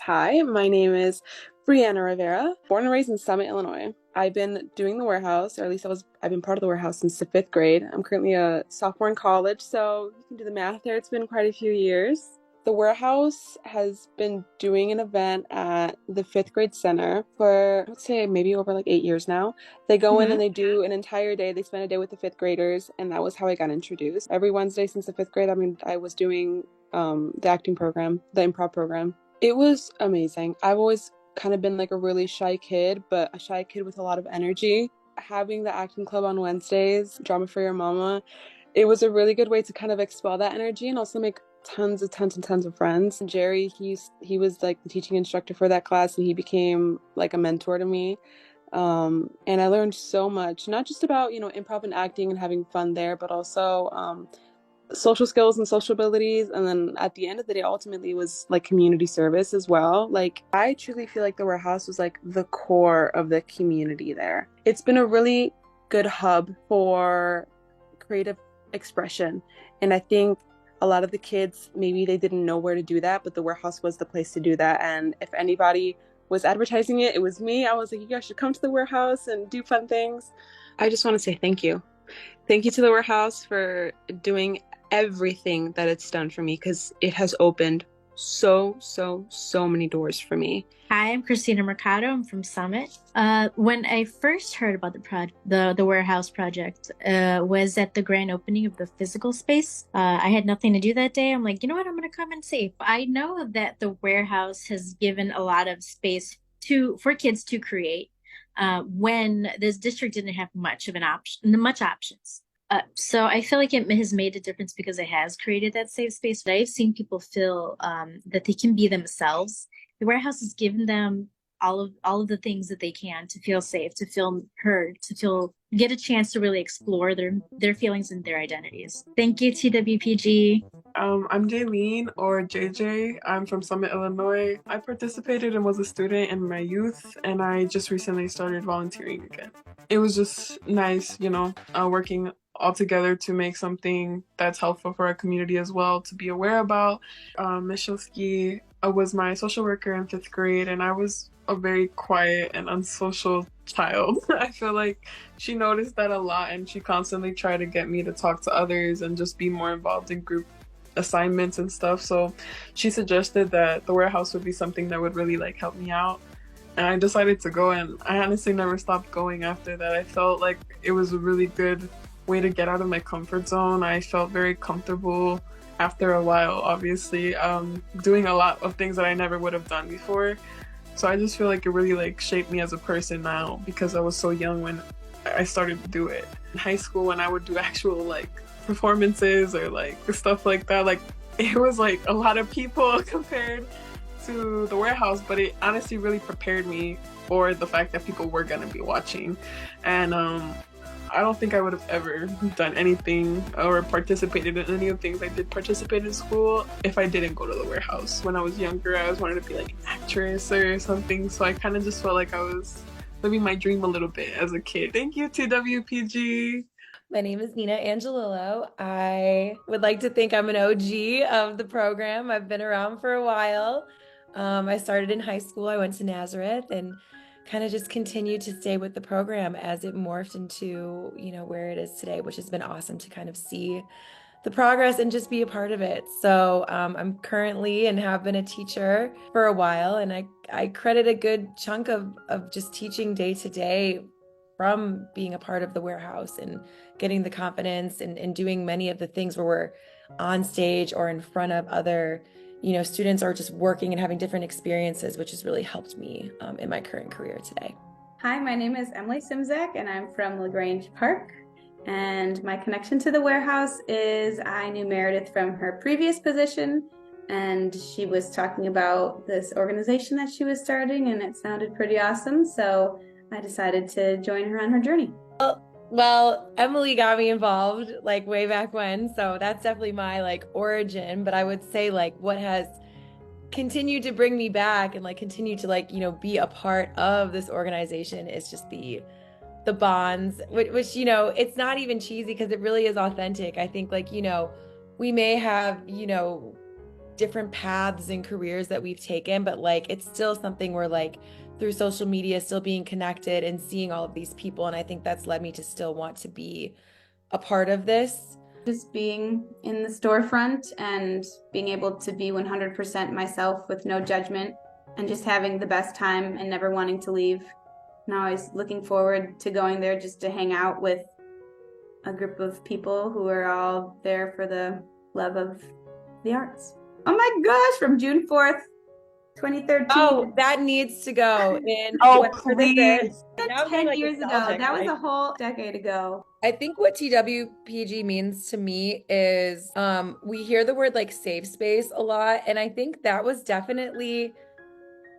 Hi, my name is Brianna Rivera, born and raised in Summit, Illinois. I've been doing the warehouse, or at least I've been part of the warehouse since the 5th grade. I'm currently a sophomore in college, so you can do the math there. It's been quite a few years. The warehouse has been doing an event at the 5th grade center for, I would say, maybe over like 8 years now. They go in and they do an entire day. They spend a day with the 5th graders, and that was how I got introduced. Every Wednesday since the 5th grade, I was doing the acting program, the improv program. It was amazing. I've always kind of been like a really shy kid, but a shy kid with a lot of energy. Having the acting club on Wednesdays, Drama for Your Mama, it was a really good way to kind of expel that energy and also make tons of friends. Jerry, he was like the teaching instructor for that class, and he became like a mentor to me. And I learned so much, not just about, improv and acting and having fun there, but also social skills and social abilities. And then at the end of the day, ultimately it was like community service as well. Like, I truly feel like the warehouse was like the core of the community there. It's been a really good hub for creative expression, and I think a lot of the kids, maybe they didn't know where to do that, but the warehouse was the place to do that. And if anybody was advertising it, it was me. I was like, you guys should come to the warehouse and do fun things. I just want to say thank you. Thank you to the warehouse for doing everything that it's done for me, because it has opened so many doors for me. Hi, I'm Christina Mercado. I'm from Summit. When I first heard about the warehouse project, was at the grand opening of the physical space. I had nothing to do that day. I'm like, you know what? I'm going to come and see. I know that the warehouse has given a lot of space for kids to create when this district didn't have much options. So I feel like it has made a difference because it has created that safe space. But I've seen people feel that they can be themselves. The warehouse has given them all of the things that they can to feel safe, to feel heard, get a chance to really explore their feelings and their identities. Thank you, TWPG. I'm Jaylene, or JJ. I'm from Summit, Illinois. I participated and was a student in my youth, and I just recently started volunteering again. It was just nice, working all together to make something that's helpful for our community as well to be aware about. Ms. Shilsky was my social worker in 5th grade, and I was a very quiet and unsocial child. I feel like she noticed that a lot, and she constantly tried to get me to talk to others and just be more involved in group assignments and stuff. So she suggested that the warehouse would be something that would really like help me out, and I decided to go, and I honestly never stopped going after that. I felt like it was a really good way to get out of my comfort zone. I felt very comfortable after a while, obviously, doing a lot of things that I never would have done before. So I just feel like it really like shaped me as a person now, because I was so young when I started to do it. In high school, when I would do actual like performances or like stuff like that, like it was like a lot of people compared to the warehouse, but it honestly really prepared me for the fact that people were gonna be watching. And I don't think I would have ever done anything or participated in any of the things I did participate in school if I didn't go to the warehouse. When I was younger, I always wanted to be like an actress or something, so I kind of just felt like I was living my dream a little bit as a kid. Thank you, TWPG. My name is Nina Angelillo. I would like to think I'm an OG of the program. I've been around for a while. I started in high school. I went to Nazareth and kind of just continued to stay with the program as it morphed into, where it is today, which has been awesome to kind of see the progress and just be a part of it. So I'm currently and have been a teacher for a while, and I credit a good chunk of just teaching day to day from being a part of the warehouse and getting the confidence and doing many of the things where we're on stage or in front of other students, or just working and having different experiences, which has really helped me in my current career today. Hi, my name is Emily Simzak, and I'm from LaGrange Park. And my connection to the warehouse is I knew Meredith from her previous position, and she was talking about this organization that she was starting, and it sounded pretty awesome. So I decided to join her on her journey. Well, Emily got me involved like way back when, so that's definitely my like origin. But I would say like what has continued to bring me back and like continue to like be a part of this organization is just the bonds, which it's not even cheesy because it really is authentic. I think like we may have different paths and careers that we've taken, but like it's still something where like through social media still being connected and seeing all of these people, and I think that's led me to still want to be a part of this. Just being in the storefront and being able to be 100% myself with no judgment and just having the best time and never wanting to leave. And always looking forward to going there just to hang out with a group of people who are all there for the love of the arts. Oh my gosh, from June 4th, 2013. Oh, that needs to go in. Oh, please. Now 10 like years ago. nostalgic, That was right? a whole decade ago. I think what TWPG means to me is we hear the word like safe space a lot. And I think that was definitely,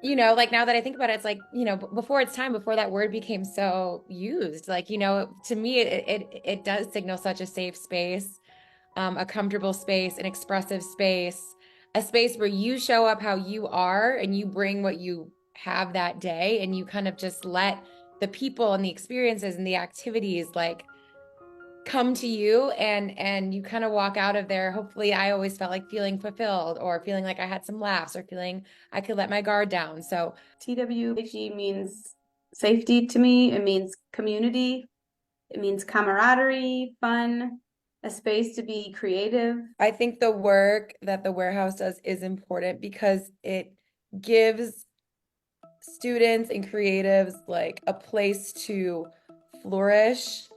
you know, like now that I think about it, it's like, you know, before its time, before that word became so used, like, you know, to me, it does signal such a safe space, a comfortable space, an expressive space, a space where you show up how you are and you bring what you have that day, and you kind of just let the people and the experiences and the activities like come to you, and you kind of walk out of there. Hopefully, I always felt like feeling fulfilled or feeling like I had some laughs or feeling I could let my guard down. So TWPG means safety to me. It means community. It means camaraderie, fun, a space to be creative. I think the work that the warehouse does is important because it gives students and creatives like a place to flourish,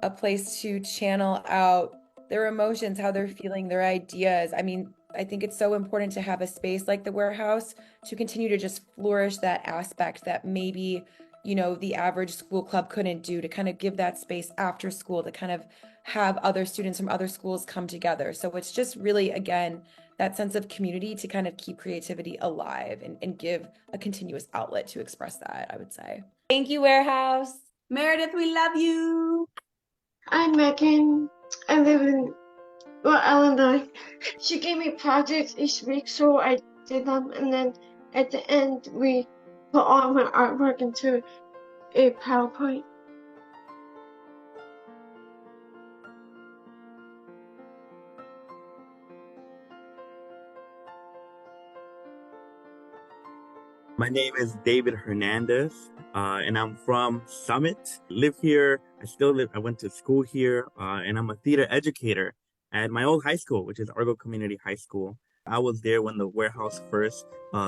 a place to channel out their emotions, how they're feeling, their ideas. I mean, I think it's so important to have a space like the warehouse to continue to just flourish that aspect that maybe, you know, the average school club couldn't do, to kind of give that space after school to kind of have other students from other schools come together. So it's just really, again, that sense of community to kind of keep creativity alive and give a continuous outlet to express that, I would say. Thank you, Warehouse. Meredith, we love you. I'm Megan. I live in Illinois. She gave me projects each week, so I did them, and then at the end, we put all my artwork into a PowerPoint. My name is David Hernandez, and I'm from Summit. Live here. I went to school here, and I'm a theater educator at my old high school, which is Argo Community High School. I was there when the warehouse first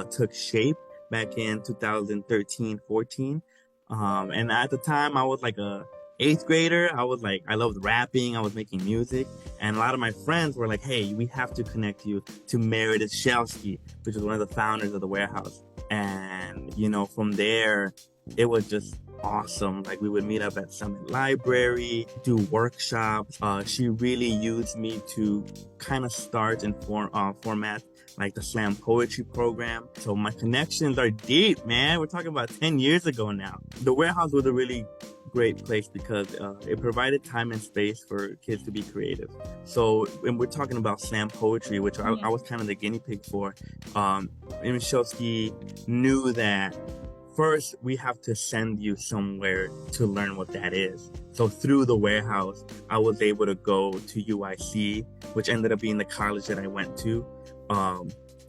took shape back in 2013-14. And at the time, I was like a 8th grader. I loved rapping. I was making music. And a lot of my friends were like, hey, we have to connect you to Meredith Shelsky, which is one of the founders of the warehouse. And, you know, from there, it was just awesome. Like, we would meet up at Summit Library, do workshops. She really used me to kind of start and format like the slam poetry program. So my connections are deep, man. We're talking about 10 years ago now. The warehouse was a really great place because it provided time and space for kids to be creative. So when we're talking about slam poetry, which I was kind of the guinea pig for, Ms. Shelsky knew that first we have to send you somewhere to learn what that is. So through the warehouse, I was able to go to UIC, which ended up being the college that I went to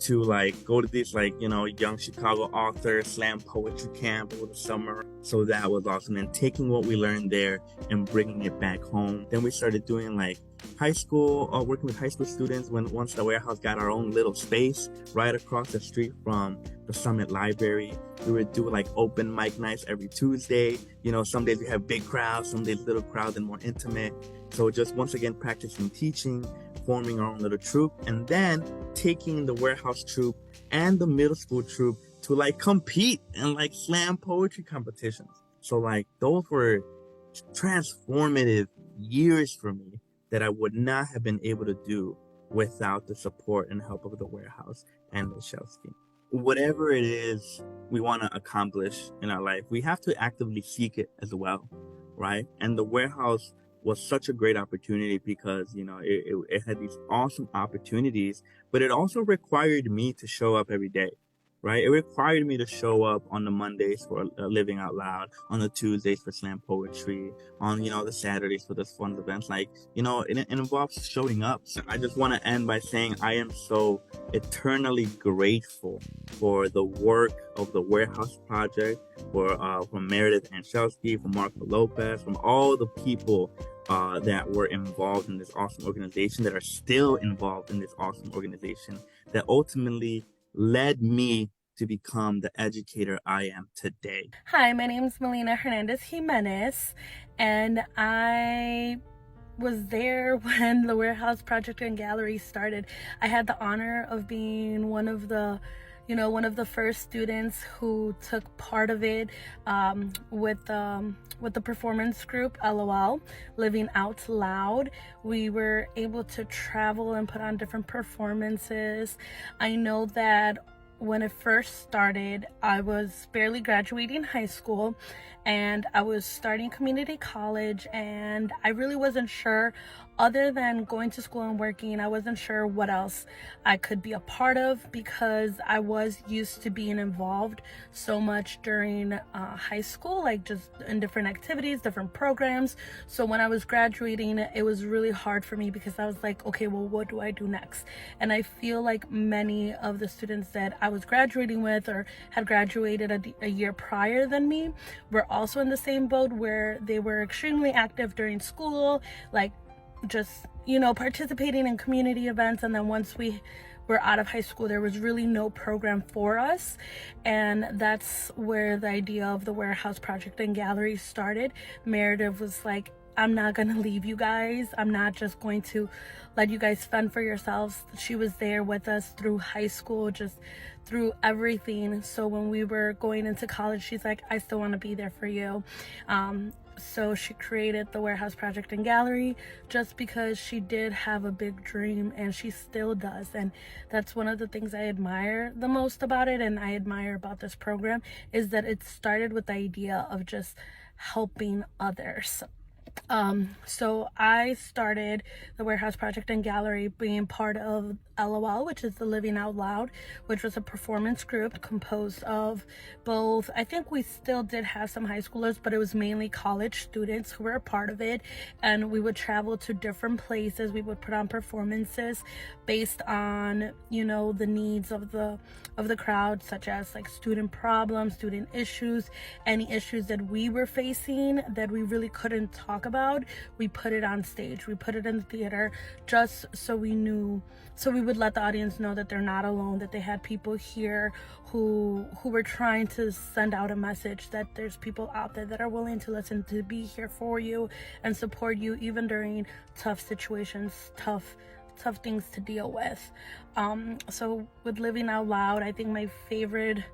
like go to this like, you know, young Chicago author slam poetry camp over the summer. So that was awesome. And taking what we learned there and bringing it back home. Then we started doing like high school, working with high school students once the warehouse got our own little space right across the street from the Summit Library. We would do like open mic nights every Tuesday. You know, some days we have big crowds, some days little crowds and more intimate. So just once again, practicing teaching, forming our own little troupe, and then taking the warehouse troupe and the middle school troupe to like compete in like slam poetry competitions. So like those were transformative years for me that I would not have been able to do without the support and help of the warehouse and the Shelsky. Whatever it is we want to accomplish in our life, we have to actively seek it as well, right? And the warehouse was such a great opportunity because, you know, it had these awesome opportunities, but it also required me to show up every day, right? It required me to show up on the Mondays for Living Out Loud, on the Tuesdays for slam poetry, on, the Saturdays for this fun events. Like, it involves showing up. So I just want to end by saying I am so eternally grateful for the work of the Warehouse Project, from Meredith Anshelsky, from Marco Lopez, from all the people that were involved in this awesome organization, that are still involved in this awesome organization, that ultimately led me to become the educator I am today. Hi, my name is Melina Hernandez Jimenez, and I was there when the Warehouse Project and Gallery started. I had the honor of being one of the first students who took part of it with the performance group LOL, Living Out Loud. We were able to travel and put on different performances. I know that when it first started, I was barely graduating high school and I was starting community college, and I really wasn't sure, other than going to school and working, I wasn't sure what else I could be a part of, because I was used to being involved so much during high school, like just in different activities, different programs. So when I was graduating, it was really hard for me because I was like, okay, well, what do I do next? And I feel like many of the students that I was graduating with or had graduated a year prior than me were also in the same boat, where they were extremely active during school, like just participating in community events, and then once we were out of high school, there was really no program for us. And that's where the idea of the Warehouse Project and Gallery started. Meredith was like, I'm not gonna leave you guys. I'm not just going to let you guys fend for yourselves. She was there with us through high school, just through everything. So when we were going into college, she's like, I still want to be there for you. So she created the Warehouse Project and Gallery just because she did have a big dream, and she still does. And that's one of the things I admire the most about it, and I admire about this program, is that it started with the idea of just helping others. So I started the Warehouse Project and Gallery being part of LOL, which is the Living Out Loud, which was a performance group composed of both, I think we still did have some high schoolers, but it was mainly college students who were a part of it. And we would travel to different places. We would put on performances based on, the needs of the crowd, such as like student problems, student issues, any issues that we were facing that we really couldn't talk about. We put it on stage, we put it in the theater, just so we would let the audience know that they're not alone, that they had people here who were trying to send out a message that there's people out there that are willing to listen, to be here for you and support you even during tough situations, tough things to deal with. So with Living Out Loud, I think my favorite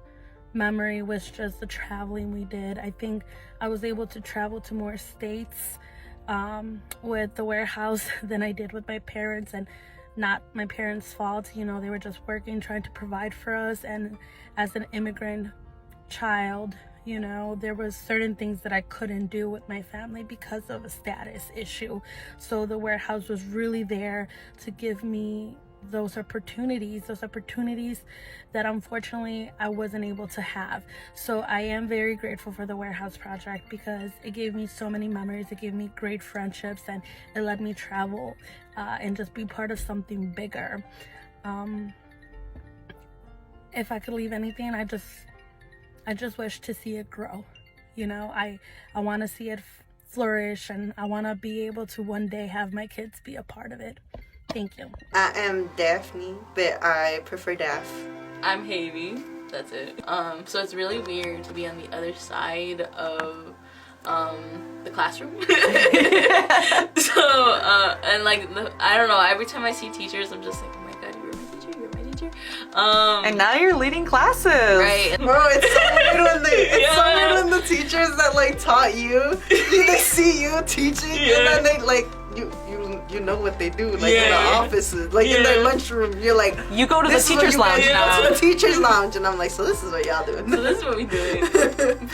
memory was just the traveling we did. I think I was able to travel to more states with the Warehouse than I did with my parents, and not my parents' fault. They were just working, trying to provide for us. And as an immigrant child, there was certain things that I couldn't do with my family because of a status issue. So the Warehouse was really there to give me those opportunities that unfortunately I wasn't able to have. So I am very grateful for the Warehouse Project because it gave me so many memories, it gave me great friendships, and it let me travel and just be part of something bigger. If I could leave anything, I just wish to see it grow. I want to see it flourish, and I want to be able to one day have my kids be a part of it. Thank you. I am Daphne, but I prefer Daph. I'm Havy. That's it. So it's really weird to be on the other side of the classroom. So and like I don't know. Every time I see teachers, I'm just like, oh my god, you're my teacher. You're my teacher. And now you're leading classes. Right. Bro, it's so weird when the teachers that like taught you, they see you teaching, and then they like you know what they do, like in the offices, like in their lunchroom. You're like, you go to the teacher's lounge now. You go to the teacher's lounge, and I'm like, so this is what y'all doing. So this is what we doing.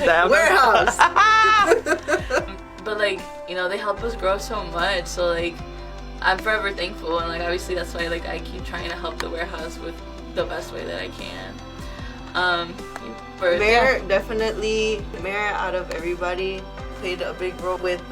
Warehouse. But like, they help us grow so much. So like, I'm forever thankful, and like obviously that's why like I keep trying to help the Warehouse with the best way that I can. Mayor, definitely, Mayor out of everybody played a big role with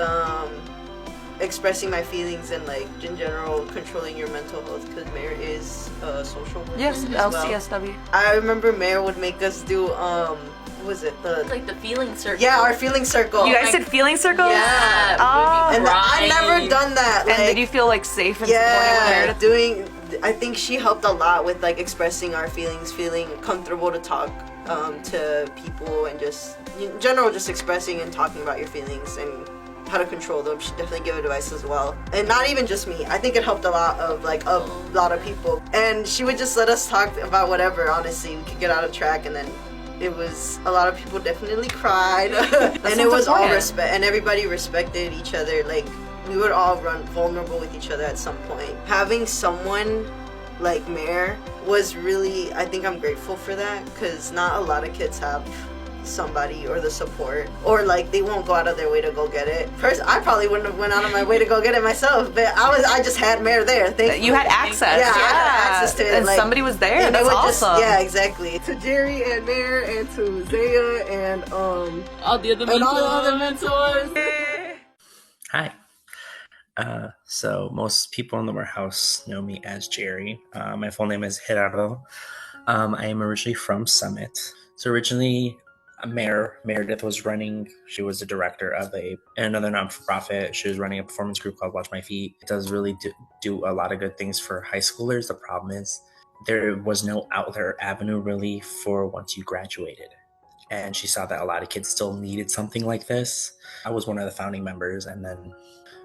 expressing my feelings and like in general controlling your mental health, because Mayor is a social worker. Yes, as LCSW. well. I remember Mayor would make us do what was it, like the feeling circle? Yeah, our feeling circle. You guys did feeling circles? Yeah. Oh. And I never done that. And like, did you feel like safe and supported with Meredith? I think she helped a lot with like expressing our feelings, feeling comfortable to talk to people, and just in general just expressing and talking about your feelings and how to control them. She definitely gave advice as well, and not even just me. I think it helped a lot of people, and she would just let us talk about whatever. Honestly, we could get out of track, and then it was a lot of people definitely cried, and it was all respect, and everybody respected each other. Like we would all run vulnerable with each other at some point. Having someone like Mare was really, I think I'm grateful for that, because not a lot of kids have somebody or the support, or like they won't go out of their way to go get it. First, I probably wouldn't have went out of my way to go get it myself, but I just had Mare there. You had access. Yeah, I had access to it. And like, somebody was there. And That's awesome. Yeah, exactly. To Jerry and Mare and to Zaya and all the other mentors. Hi. So most people in the warehouse know me as Jerry. My full name is Gerardo. I am originally from Summit. So originally, Meredith was running. She was the director of another non-for-profit. She was running a performance group called Watch My Feet. It does really do a lot of good things for high schoolers. The problem is there was no outlet avenue really for once you graduated. And she saw that a lot of kids still needed something like this. I was one of the founding members, and then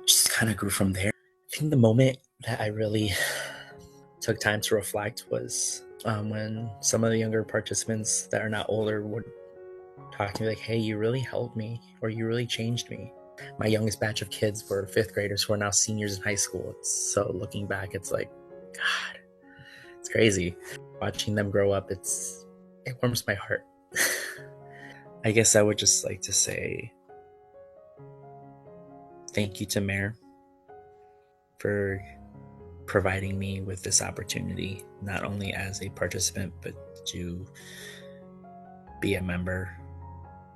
just kind of grew from there. I think the moment that I really took time to reflect was when some of the younger participants that are not older would talk to me like, hey, you really helped me, or you really changed me. My youngest batch of kids were 5th graders who are now seniors in high school. So looking back, it's like, God, it's crazy. Watching them grow up, it warms my heart. I guess I would just like to say thank you to Mare for providing me with this opportunity, not only as a participant, but to be a member,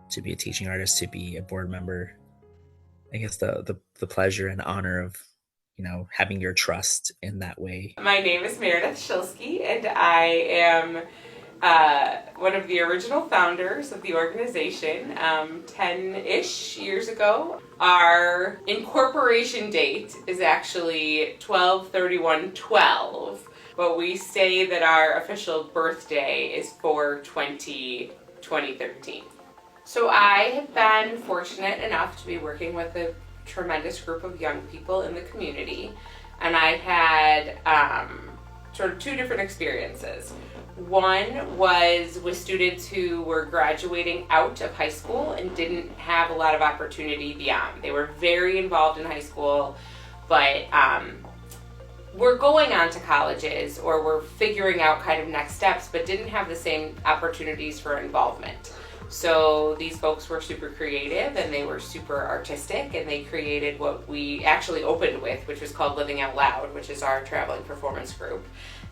to be a teaching artist, to be a board member. I guess the pleasure and honor of, having your trust in that way. My name is Meredith Shilsky, and I am one of the original founders of the organization 10-ish years ago. Our incorporation date is actually 12/31/12, but we say that our official birthday is 4/20/2013. So I have been fortunate enough to be working with a tremendous group of young people in the community, and I had sort of 2 different experiences. One was with students who were graduating out of high school and didn't have a lot of opportunity beyond. They were very involved in high school, but were going on to colleges or were figuring out kind of next steps, but didn't have the same opportunities for involvement. So these folks were super creative and they were super artistic, and they created what we actually opened with, which was called Living Out Loud, which is our traveling performance group.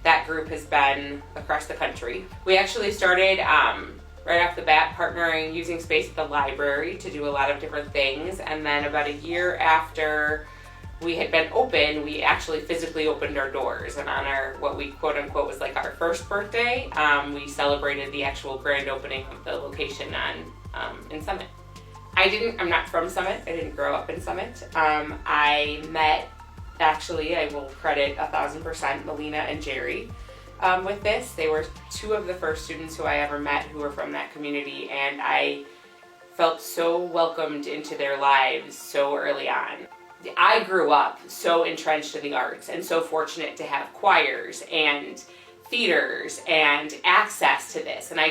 That group has been across the country. We actually started right off the bat partnering, using space at the library to do a lot of different things, and then about a year after we had been open, we actually physically opened our doors, and on our, what we quote unquote was like our first birthday, we celebrated the actual grand opening of the location in Summit. I'm not from Summit, I didn't grow up in Summit. I met, actually, I will credit 1,000% Melina and Jerry with this. They were 2 of the first students who I ever met who were from that community, and I felt so welcomed into their lives so early on. I grew up so entrenched in the arts and so fortunate to have choirs and theaters and access to this, and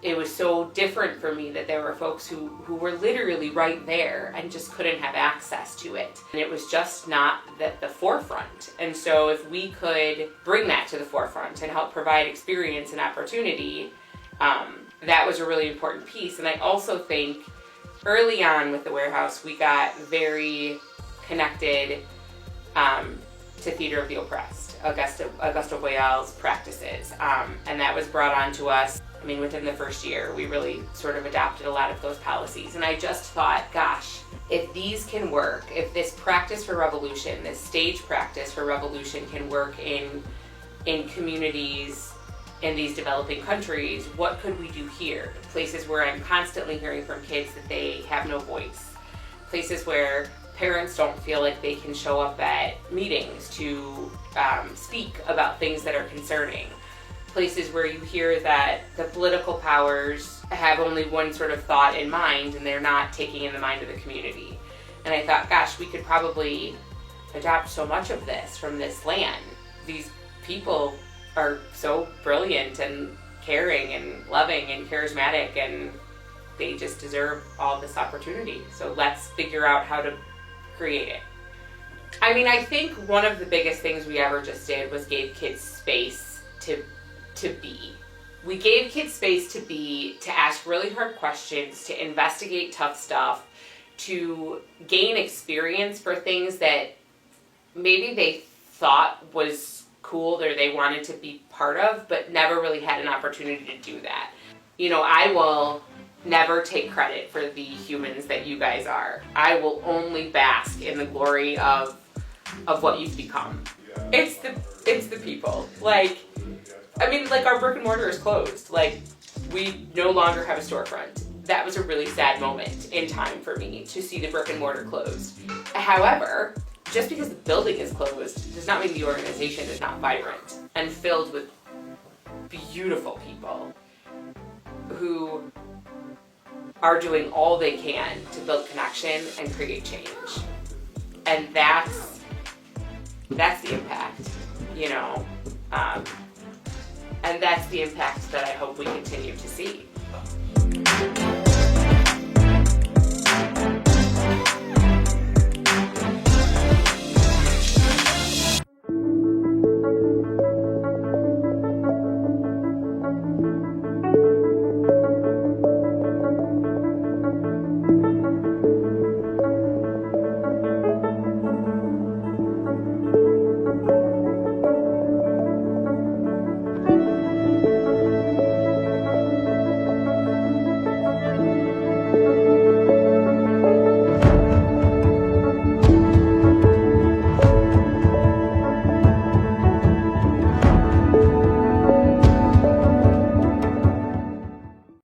it was so different for me that there were folks who were literally right there and just couldn't have access to it. And it was just not at the forefront. And so if we could bring that to the forefront and help provide experience and opportunity, that was a really important piece. And I also think early on with the warehouse, we got very connected to Theater of the Oppressed. Augusto Boyal's practices. And that was brought on to us, I mean, within the first year. We really sort of adopted a lot of those policies. And I just thought, gosh, if these can work, if this practice for revolution, this stage practice for revolution can work in communities in these developing countries, what could we do here? Places where I'm constantly hearing from kids that they have no voice. Places where parents don't feel like they can show up at meetings to speak about things that are concerning. Places where you hear that the political powers have only one sort of thought in mind and they're not taking in the mind of the community. And I thought, gosh, we could probably adopt so much of this from this land. These people are so brilliant and caring and loving and charismatic, and they just deserve all this opportunity. So let's figure out how to create it. I mean, I think one of the biggest things we ever just did was gave kids space to be. We gave kids space to be, to ask really hard questions, to investigate tough stuff, to gain experience for things that maybe they thought was cool or they wanted to be part of, but never really had an opportunity to do that. You know, I will never take credit for the humans that you guys are. I will only bask in the glory of what you've become. It's the people. Like, I mean, like, our brick and mortar is closed. Like, we no longer have a storefront. That was a really sad moment in time for me to see the brick and mortar closed. However, just because the building is closed does not mean the organization is not vibrant and filled with beautiful people who are doing all they can to build connection and create change. And that's the impact, you know. And that's the impact that I hope we